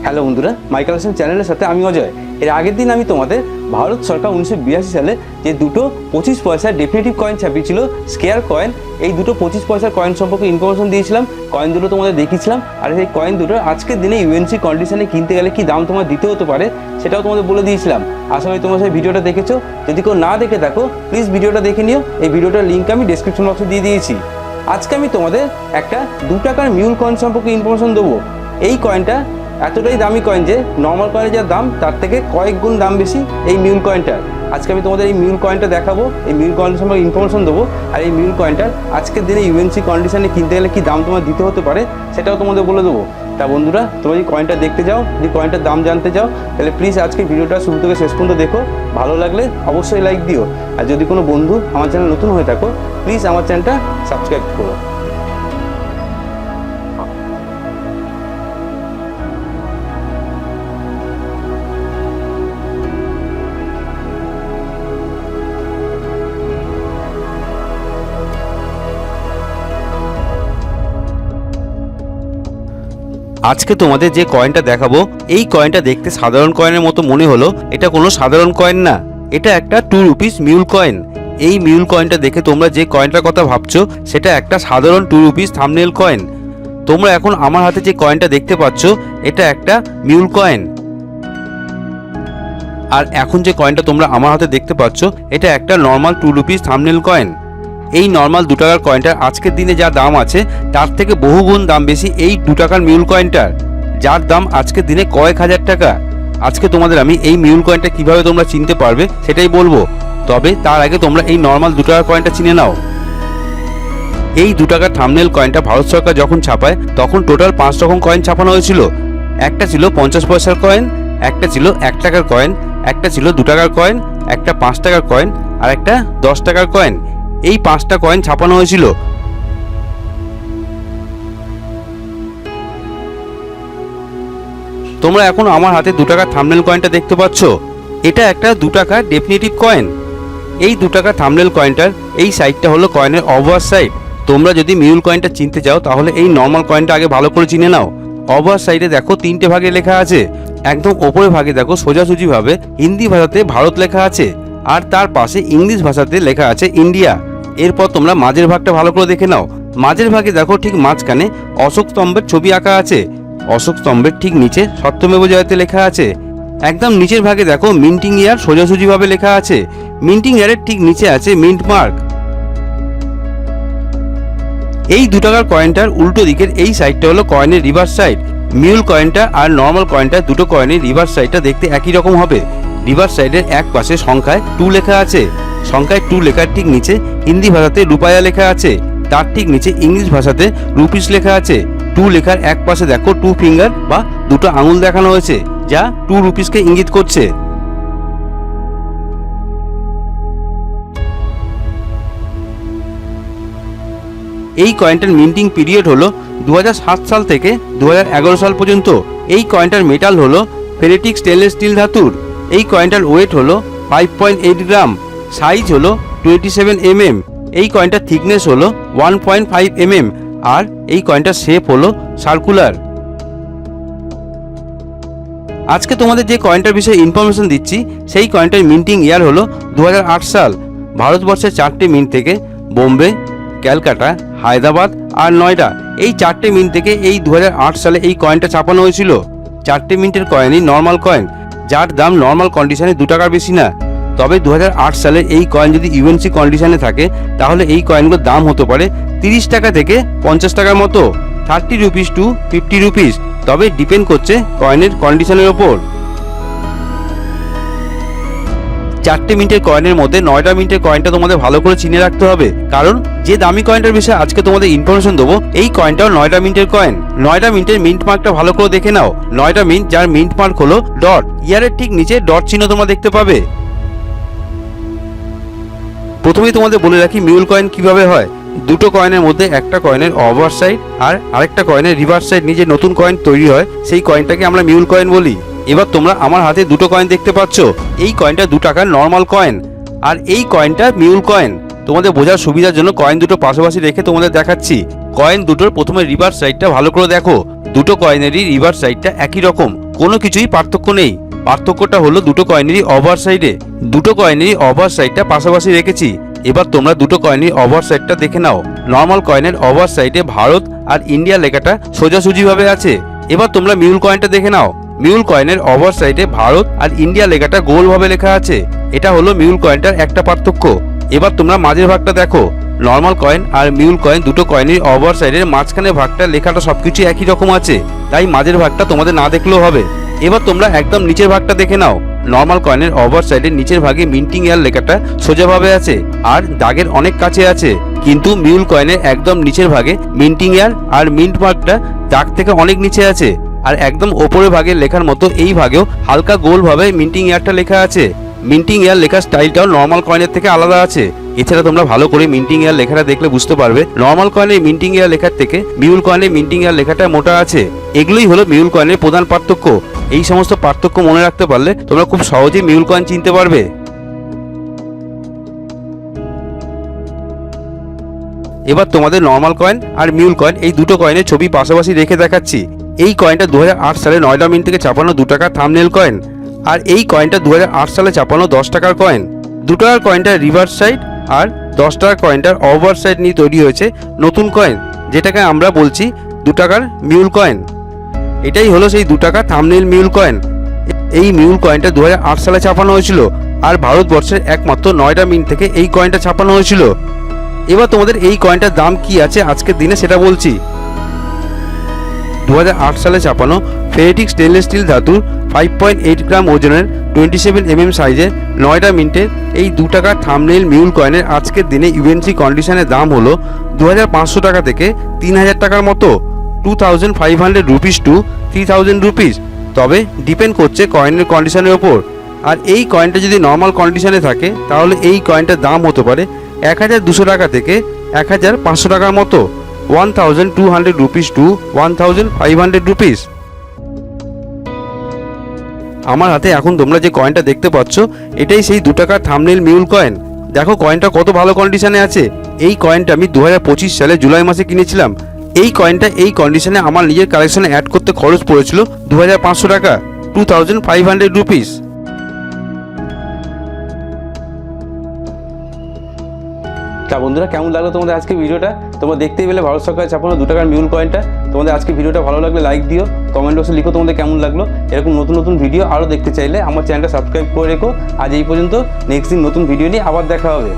Hello বন্ধুরা, মাই collection চ্যানেলের সাথে আমি অজয়। এর আগের দিন আমি তোমাদের ভারত সরকার 1982 সালে যে দুটো 25 পয়সার ডেফিনেটিভ কয়েন ছাপিয়েছিল স্কেয়ার কয়েন, এই দুটো 25 পয়সার কয়েন সম্পর্কে ইনফরমেশন দিয়েছিলাম। কয়েন দুটো তোমাদের দেখিয়েছিলাম, আর এই কয়েন দুটো আজকের দিনে ইউএনসি কন্ডিশনে কিনতে গেলে কি দাম তোমার দিতে হতে পারে সেটাও তোমাদের বলে দিয়েছিলাম। আশা করি তোমরা সেই ভিডিওটা দেখেছো। যদি কেউ না দেখে থাকো প্লিজ ভিডিওটা দেখে নিও। এই ভিডিওটার লিঙ্ক আমি ডেসক্রিপশন বক্সে দিয়ে দিয়েছি। আজকে আমি তোমাদের একটা 2 টাকার মিউল কয়েন সম্পর্কে ইনফরমেশন দেবো। এই কয়েনটা এতটাই দামি কয়েন যে নর্মাল কয়েনের যা দাম তার থেকে কয়েক গুণ দাম বেশি এই মিউল কয়েনটার। আজকে আমি তোমাদের এই মিউল কয়েনটা দেখাবো, এই মিউল কয়েন সম্পর্কে ইনফরমেশন দেবো। আর এই মিউল কয়েনটার আজকের দিনে ইউএনসি কন্ডিশনে কিনতে গেলে কী দাম তোমার দিতে হতে পারে সেটাও তোমাদের বলে দেবো। তা বন্ধুরা, তোমরা যদি কয়েনটা দেখতে যাও, যদি কয়েনটার দাম জানতে চাও, তাহলে প্লিজ আজকে ভিডিওটা শুরু থেকে শেষ পর্যন্ত দেখো। ভালো লাগলে অবশ্যই লাইক দিও। আর যদি কোনো বন্ধু আমার চ্যানেল নতুন হয়ে থাকো প্লিজ আমার চ্যানেলটা সাবস্ক্রাইব করো। আজকে তোমাদের যে কয়েনটা দেখাবো, এই কয়েনটা দেখতে সাধারণ কয়েনের মতো মনে হলো, এটা কোনো সাধারণ কয়েন না, এটা একটা 2 রুপিস মিউল কয়েন। এই মিউল কয়েনটা দেখে তোমরা যে কয়েনটার কথা ভাবছো সেটা একটা সাধারণ 2 রুপিস থাম্বনেল কয়েন। তোমরা এখন আমার হাতে যে কয়েনটা দেখতে পাচ্ছ এটা একটা মিউল কয়েন। আর এখন যে কয়েনটা তোমরা আমার হাতে দেখতে পাচ্ছ এটা একটা নর্মাল 2 রুপিস থাম্বনেল কয়েন। এই নর্মাল 2 টাকার কয়েনটার আজকের দিনে যা দাম আছে তার থেকে বহুগুণ দাম বেশি এই 2 টাকার মিউল কয়েনটার, যার দাম আজকের দিনে কয়েক হাজার টাকা। আজকে তোমাদের আমি এই মিউল কয়েনটা কিভাবে তোমরা চিনতে পারবে সেটাই বলবো। তবে তার আগে তোমরা এই নর্মাল 2 টাকার কয়েনটা চিনে নাও। এই 2 টাকার থাম্বনেল কয়েনটা ভারত সরকার যখন ছাপায় তখন টোটাল 5 রকম কয়েন ছাপানো হয়েছিল। একটা ছিল 50 পয়সার কয়েন, একটা ছিল 1 টাকার কয়েন, একটা ছিল 2 টাকার কয়েন, একটা 5 টাকার কয়েন আর একটা 10 টাকার কয়েন। এই 5টা কয়েন ছাপানো হয়েছিল। তোমরা এখন আমার হাতে 2 টাকার থাম্বনেল কয়েনটা দেখতে পাচ্ছ। এটা একটা 2 টাকার ডেফিনেটিভ কয়েন। এই 2 টাকার থাম্বনেল কয়েনটার এই সাইডটা হলো কয়েনের অবভার সাইড। তোমরা যদি মিউল কয়েনটা চিনতে চাও তাহলে এই নর্মাল কয়েনটা আগে ভালো করে চিনে নাও। অবভার সাইডে দেখো 3টে ভাগে লেখা আছে। একদম ওপরের ভাগে দেখো সোজাসুজি ভাবে হিন্দি ভাষাতে ভারত লেখা আছে, আর তার পাশে ইংলিশ ভাষাতে লেখা আছে ইন্ডিয়া। এরপর তোমরা মাঝের ভাগটা ভালো করে দেখে নাও। মাঝের ভাগে দেখো ঠিক মাঝখানে অশোক স্তম্ভের ছবি আঁকা আছে। অশোক স্তম্ভের ঠিক নিচে সত্যমেব জয়তে লেখা আছে। একদম নিচের ভাগে দেখো মিন্টিং ইয়ার সোজাসুজি ভাবে লেখা আছে। মিন্টিং ইয়ারের ঠিক নিচে আছে মিন্ট মার্ক। এই 2 টাকার কয়েনটার উল্টো দিকের এই সাইডটা হলো কয়েনের রিভার্স সাইড। মিউল কয়েনটা আর নর্মাল কয়েনটা দুটো কয়েনের রিভার্স সাইডটা দেখতে একই রকম হবে। রিভার্স সাইডের এক পাশে সংখ্যায় 2 লেখা আছে। সংখ্যায় 2 লেখার ঠিক নিচে হিন্দি ভাষাতে রুপায়া লেখা আছে। তার ঠিক নিচে ইংলিশ ভাষাতে রুপিস লেখা আছে। 2 লেখার এক পাশে দেখো 2 ফিঙ্গার বা 2টো আঙুল দেখানো হয়েছে, যা 2 রুপিসকে ইঙ্গিত করছে। এই কয়েনটার মিন্টিং পিরিয়ড হলো 2007 সাল থেকে 2011 সাল পর্যন্ত। এই কয়েনটার মেটাল হলো ফেরেটিক স্টেনলেস স্টিল ধাতুর। এই কয়েনটার ওয়েট হলো 5.8 গ্রাম। সাইজ হলো 27 mm। এই কয়েনটার থিকনেস হলো 1.5 mm। আর এই কয়েনটার শেপ হলো সার্কুলার। আজকে তোমাদের যে কয়েনটার বিষয়ে ইনফরমেশন দিচ্ছি সেই কয়েনটার মিন্টিং ইয়ার হলো 2008 সাল। ভারতবর্ষের 4টে মিন্ট থেকে বোম্বে, ক্যালকাটা, হায়দ্রাবাদ আর নয়ডা, এই 4টে মিন্ট থেকে এই 2008 সালে এই কয়েনটা ছাপানো হয়েছিল। 4টে মিন্টের কয়েনই নর্মাল কয়েন, যার দাম নর্মাল কন্ডিশনে 2 টাকার বেশি না। তবে 2008 সালে এই কয়েন যদি ইউএনসি কন্ডিশনে থাকে তাহলে এই কয়েনগুলোর দাম হতে পারে 30 টাকা থেকে 50 টাকার মতো, 30 রুপিস টু 50 রুপিস। তবে ডিপেন্ড করছে কয়েনের কন্ডিশনের ওপর। 4টে মিন্টের কয়েনের মধ্যে 9টা মিন্টের কয়েনটা তোমাদের ভালো করে চিনে রাখতে হবে, কারণ যে দামি কয়েনটার বিষয়ে আজকে তোমাদের ইনফরমেশন দেবো এই কয়েনটাও 9টা মিন্টের কয়েন। 9টা মিন্টের মিন্ট মার্কটা ভালো করে দেখে নাও। 9টা মিন্ট যার মিন্ট মার্ক হলো ডট। ইয়ারের ঠিক নিচে ডট চিহ্ন তোমরা দেখতে পাবে। প্রথমেই তোমাদের বলে রাখি মিউল কয়েন কিভাবে হয়। দুটো কয়েনের মধ্যে একটা কয়েনের ওভার সাইড আর আরেকটা কয়েনের রিভার্স সাইড নিয়ে যে নতুন কয়েন তৈরি হয় সেই কয়েনটাকে আমরা মিউল কয়েন বলি। এবার তোমরা আমার হাতে দুটো কয়েন দেখতে পাচ্ছ। এই কয়েনটা 2 টাকার নর্মাল কয়েন আর এই কয়েনটা মিউল কয়েন। তোমাদের বোঝার সুবিধার জন্য কয়েন দুটো পাশাপাশি রেখে তোমাদের দেখাচ্ছি। কয়েন দুটোর প্রথমে রিভার্স সাইডটা ভালো করে দেখো। দুটো কয়েনেরই রিভার্স সাইডটা একই রকম, কোনো কিছুই পার্থক্য নেই। পার্থক্যটা হলো দুটো কয়েনেরই ওভার সাইডে। দুটো কয়েনেরই ওভার সাইডটা পাশাপাশি রেখেছি। এবার তোমরা দুটো কয়েনের ওভার সাইডটা দেখে নাও। নর্মাল কয়েনের ওভার সাইডে ভারত আর ইন্ডিয়া লেখাটা সোজাসুজিভাবে আছে। এবার তোমরা মিউল কয়েনটা দেখে নাও। মিউল কয়েনের ওভার সাইডে ভারত আর ইন্ডিয়া লেখাটা গোলভাবে লেখা আছে। এটা হলো মিউল কয়েনটার একটা পার্থক্য। এবার তোমরা মাঝের ভাগটা দেখো। নর্মাল কয়েন আর মিউল কয়েন দুটো কয়েনের ওভার সাইডের মাঝখানে ভাগটা লেখাটা সবকিছু একই রকম আছে, তাই মাঝের ভাগটা তোমাদের না দেখলেও হবে। এবার তোমরা একদম নিচের ভাগটা দেখে নাও। নর্মাল কয়েনের ওভার সাইডের নিচের ভাগে মিন্টিং ইয়ার লেখাটা সোজাভাবে আছে আর দাগের অনেক কাছে আছে, কিন্তু মিউল কয়েনের একদম নিচের ভাগে মিন্টিং ইয়ার আর মিন্ট ভাগটা দাগ থেকে অনেক নিচে আছে। আর একদম ওপরের ভাগে লেখার মতো এই ভাগেও হালকা গোলভাবে মিন্টিং ইয়ারটা লেখা আছে। মিন্টিং ইয়ার লেখার স্টাইলটাও নর্মাল কয়েনের থেকে আলাদা আছে। এছাড়া তোমরা ভালো করে মিন্টিং ইয়ার লেখাটা দেখলে বুঝতে পারবে নর্মাল কয়েনের মিন্টিং ইয়ার লেখার থেকে মিউল কয়েনের মিন্টিং ইয়ার লেখাটা মোটা আছে। এগুলোই হলো মিউল কয়েনের প্রধান পার্থক্য। এই সমস্ত পার্থক্য মনে রাখতে পারলে তোমরা খুব সহজেই মিউল কয়েন চিনতে পারবে। এবার তোমাদের নর্মাল কয়েন আর মিউল কয়েন এই দুটো কয়েনের ছবি পাশাপাশি রেখে দেখাচ্ছি। এই কয়েনটা 2008 সালে 9টা মিনিট থেকে ছাপানো 2 টাকার থাম্বনেল কয়েন, আর এই কয়েনটা 2008 সালে ছাপানো 10 টাকার কয়েন। 2 টাকার কয়েনটার রিভার্স সাইড আর 10 টাকার কয়েনটার ওভার সাইড নিয়ে তৈরি হয়েছে নতুন কয়েন, যেটাকে আমরা বলছি 2 টাকার মিউল কয়েন। এটাই হলো সেই 2 টাকা থাম্বনেল মিউল কয়েন। এই মিউল কয়েনটা 2008 সালে ছাপানো হয়েছিল আর ভারতবর্ষের একমাত্র 9টা মিনিট থেকে এই কয়েনটা ছাপানো হয়েছিল। এবার তোমাদের এই কয়েনটার দাম কি আছে আজকের দিনে সেটা বলছি। 2008 সালে ছাপানো ফেরেটিক স্টেনলেস স্টিল ধাতুর 5.8 গ্রাম ওজনের 27 mm সাইজের 9টা মিনিটের এই 2 টাকার থাম্বনেল মিউল কয়েনের আজকের দিনে ইউএনসি কন্ডিশনের দাম হলো 2500 টাকা থেকে 3000 টাকার মতো, 2500 রুপিস টু 3000 রুপিস। তবে ডিপেন্ড করছে কয়েনের কন্ডিশনের ওপর। আর এই কয়েনটা যদি নর্মাল কন্ডিশনে থাকে তাহলে এই কয়েনটার দাম হতে পারে 1200 টাকা থেকে 1500 টাকার মতো, 1200 রুপিস টু 1500 রুপিস। আমার হাতে এখন তোমরা যে কয়েনটা দেখতে পাচ্ছ এটাই সেই 2 টাকার থাম্বনেল মিউল কয়েন। দেখো কয়েনটা কত ভালো কন্ডিশনে আছে। এই কয়েনটা আমি 2025 সালে জুলাই মাসে কিনেছিলাম। এই কয়েনটা এই কন্ডিশনে আমার নিজের কালেকশনে অ্যাড করতে খরচ পড়েছিল 2500 টাকা, 2500 রুপিস। তা বন্ধুরা, কেমন লাগলো তোমাদের আজকে ভিডিওটা? তোমরা দেখতেই পেলে ভারত সরকার ছাপানো 2 টাকার মিউল কয়েনটা। তোমাদের আজকে ভিডিওটা ভালো লাগলে লাইক দিও, কমেন্ট বক্সে লিখো তোমাদের কেমন লাগলো। এরকম নতুন নতুন ভিডিও আরও দেখতে চাইলে আমার চ্যানেলটা সাবস্ক্রাইব করে রেখো। আজ এই পর্যন্ত, নেক্সট দিন নতুন ভিডিও নিয়ে আবার দেখা হবে।